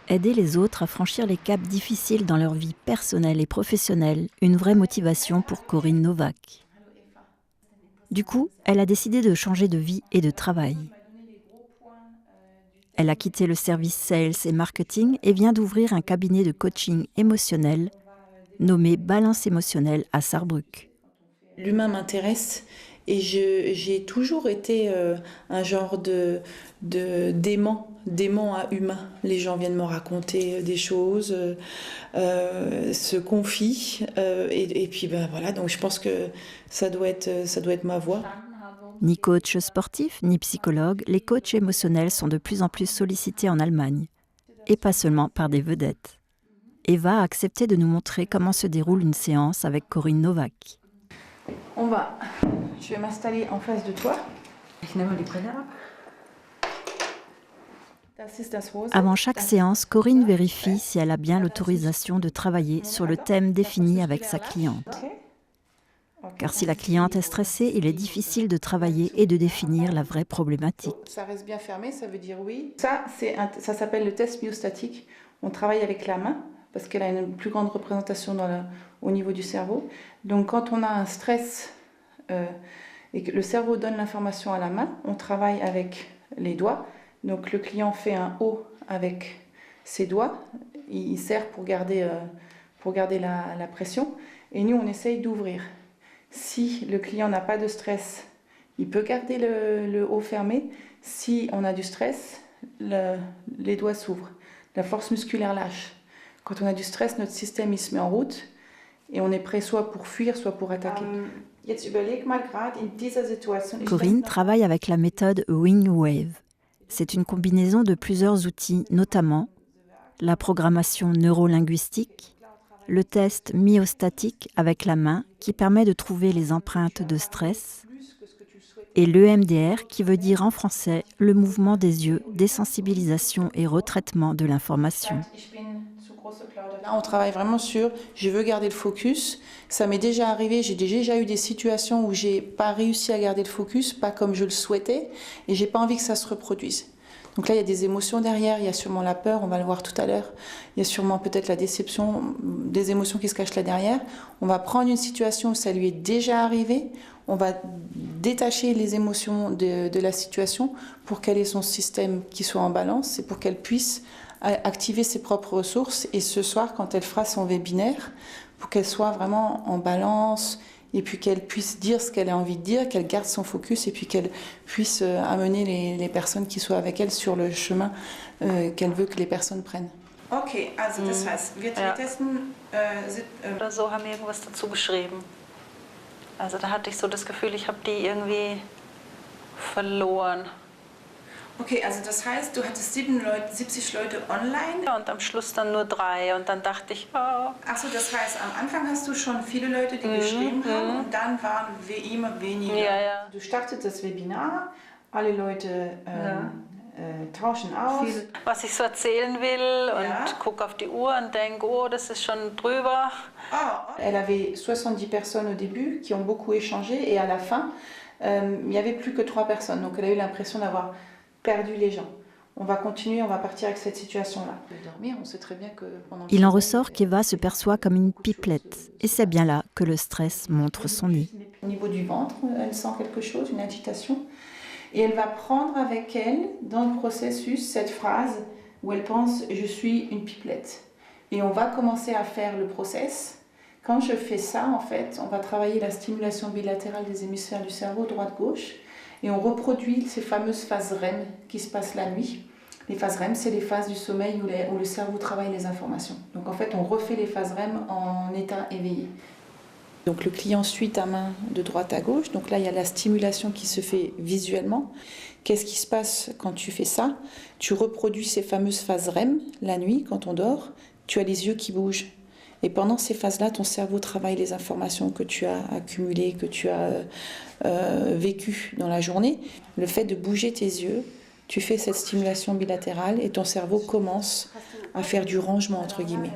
Aider les autres à franchir les caps difficiles dans leur vie personnelle et professionnelle, une vraie motivation pour Corinne Novak. Du coup, elle a décidé de changer de vie et de travail. Elle a quitté le service sales et marketing et vient d'ouvrir un cabinet de coaching émotionnel nommé Balance émotionnelle à Sarrebruck. L'humain m'intéresse et j'ai toujours été un genre d'aimant à humain. Les gens viennent me raconter des choses, se confient et puis ben voilà, donc je pense que ça doit être ma voie. Ni coach sportif, ni psychologue, les coachs émotionnels sont de plus en plus sollicités en Allemagne. Et pas seulement par des vedettes. Eva a accepté de nous montrer comment se déroule une séance avec Corinne Novak. Je vais m'installer en face de toi. Avant chaque séance, Corinne vérifie si elle a bien l'autorisation de travailler sur le thème défini avec sa cliente. Car si la cliente est stressée, il est difficile de travailler et de définir la vraie problématique. Ça reste bien fermé, ça veut dire oui. Ça s'appelle le test myostatique. On travaille avec la main parce qu'elle a une plus grande représentation au niveau du cerveau. Donc quand on a un stress et que le cerveau donne l'information à la main, on travaille avec les doigts. Donc le client fait un O avec ses doigts, il serre pour garder la pression. Et nous, on essaye d'ouvrir. Si le client n'a pas de stress, il peut garder le haut fermé. Si on a du stress, les doigts s'ouvrent. La force musculaire lâche. Quand on a du stress, notre système il se met en route et on est prêt soit pour fuir, soit pour attaquer. Corinne travaille avec la méthode Wing Wave. C'est une combinaison de plusieurs outils, notamment la programmation neurolinguistique, le test myostatique avec la main qui permet de trouver les empreintes de stress et l'EMDR qui veut dire en français le mouvement des yeux, désensibilisation et retraitement de l'information. Là, on travaille vraiment sur je veux garder le focus. Ça m'est déjà arrivé, j'ai déjà eu des situations où j'ai pas réussi à garder le focus, pas comme je le souhaitais, et j'ai pas envie que ça se reproduise. Donc là, il y a des émotions derrière, il y a sûrement la peur, on va le voir tout à l'heure. Il y a sûrement peut-être la déception, des émotions qui se cachent là derrière. On va prendre une situation où ça lui est déjà arrivé, on va détacher les émotions de la situation pour qu'elle ait son système qui soit en balance et pour qu'elle puisse activer ses propres ressources. Et ce soir, quand elle fera son webinaire, pour qu'elle soit vraiment en balance et puis qu'elle puisse dire ce qu'elle a envie de dire, qu'elle garde son focus et puis qu'elle puisse amener les personnes qui sont avec elle sur le chemin qu'elle veut que les personnes prennent. Okay, also das heißt, wir testen... Oder so haben irgendwas dazu geschrieben. Also da hatte ich so das Gefühl, ich habe die irgendwie verloren. Okay, also das heißt, du hattest 70 Leute online. Ja, und am Schluss dann nur 3 und dann dachte ich, oh. Achso, das heißt, am Anfang hast du schon viele Leute, die geschrieben haben und dann waren wir immer weniger. Ja, ja. Du startest das Webinar, alle Leute tauschen aus. Was ich so erzählen will und gucke auf die Uhr und denke, oh, das ist schon drüber. Elle avait 70 personnes au début qui ont beaucoup échangé et à la fin, il n'y avait plus que 3 personnes. Donc elle a eu l'impression d'avoir perdu les gens. On va continuer, on va partir avec cette situation-là. Dormir, on sait très bien que pendant... Il en ressort qu'Eva se perçoit comme une pipelette. Et c'est bien là que le stress montre son nid. Au niveau du ventre, elle sent quelque chose, une agitation. Et elle va prendre avec elle, dans le processus, cette phrase où elle pense « je suis une pipelette ». Et on va commencer à faire le process. Quand je fais ça, en fait, on va travailler la stimulation bilatérale des hémisphères du cerveau, droite-gauche. Et on reproduit ces fameuses phases REM qui se passent la nuit. Les phases REM, c'est les phases du sommeil où le cerveau travaille les informations. Donc en fait, on refait les phases REM en état éveillé. Donc le client suit ta main de droite à gauche. Donc là, il y a la stimulation qui se fait visuellement. Qu'est-ce qui se passe quand tu fais ça? Tu reproduis ces fameuses phases REM la nuit, quand on dort. Tu as les yeux qui bougent. Et pendant ces phases-là, ton cerveau travaille les informations que tu as accumulées, que tu as vécues dans la journée. Le fait de bouger tes yeux, tu fais cette stimulation bilatérale et ton cerveau commence à faire du rangement, entre guillemets.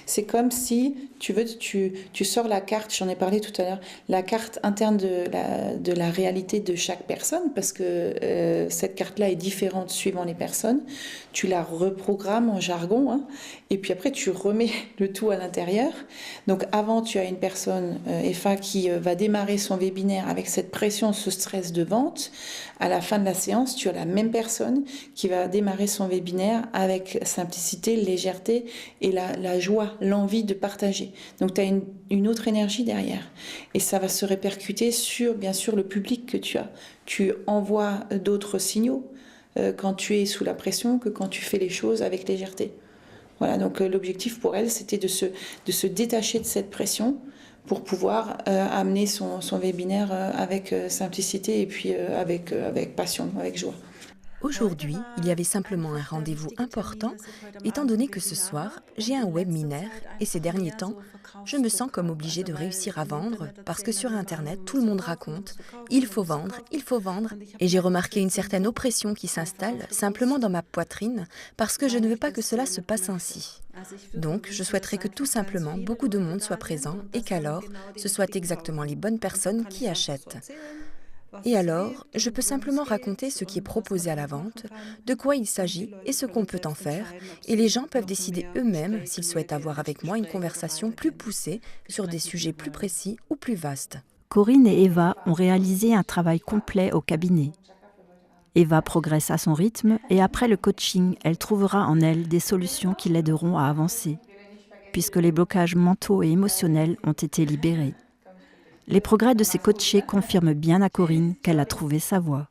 C'est comme si, tu sors la carte, j'en ai parlé tout à l'heure, la carte interne de la réalité de chaque personne, parce que cette carte-là est différente suivant les personnes. Tu la reprogrammes en jargon, hein, et puis après tu remets le tout à l'intérieur. Donc avant, tu as une personne, EFA, qui va démarrer son webinaire avec cette pression, ce stress de vente. À la fin de la séance, tu as la même personne qui va démarrer son webinaire avec simplicité, légèreté et la joie, l'envie de partager. Donc tu as une autre énergie derrière. Et ça va se répercuter sur, bien sûr, le public que tu as. Tu envoies d'autres signaux quand tu es sous la pression que quand tu fais les choses avec légèreté. Voilà, donc l'objectif pour elle, c'était de se détacher de cette pression pour pouvoir amener son webinaire avec simplicité et puis avec passion, avec joie. Aujourd'hui, il y avait simplement un rendez-vous important, étant donné que ce soir, j'ai un webinaire et ces derniers temps, je me sens comme obligée de réussir à vendre parce que sur Internet, tout le monde raconte « il faut vendre » et j'ai remarqué une certaine oppression qui s'installe simplement dans ma poitrine parce que je ne veux pas que cela se passe ainsi. Donc, je souhaiterais que tout simplement beaucoup de monde soit présent et qu'alors, ce soient exactement les bonnes personnes qui achètent. Et alors, je peux simplement raconter ce qui est proposé à la vente, de quoi il s'agit et ce qu'on peut en faire, et les gens peuvent décider eux-mêmes s'ils souhaitent avoir avec moi une conversation plus poussée sur des sujets plus précis ou plus vastes. Corinne et Eva ont réalisé un travail complet au cabinet. Eva progresse à son rythme et après le coaching, elle trouvera en elle des solutions qui l'aideront à avancer, puisque les blocages mentaux et émotionnels ont été libérés. Les progrès de ses coachés confirment bien à Corinne qu'elle a trouvé sa voie.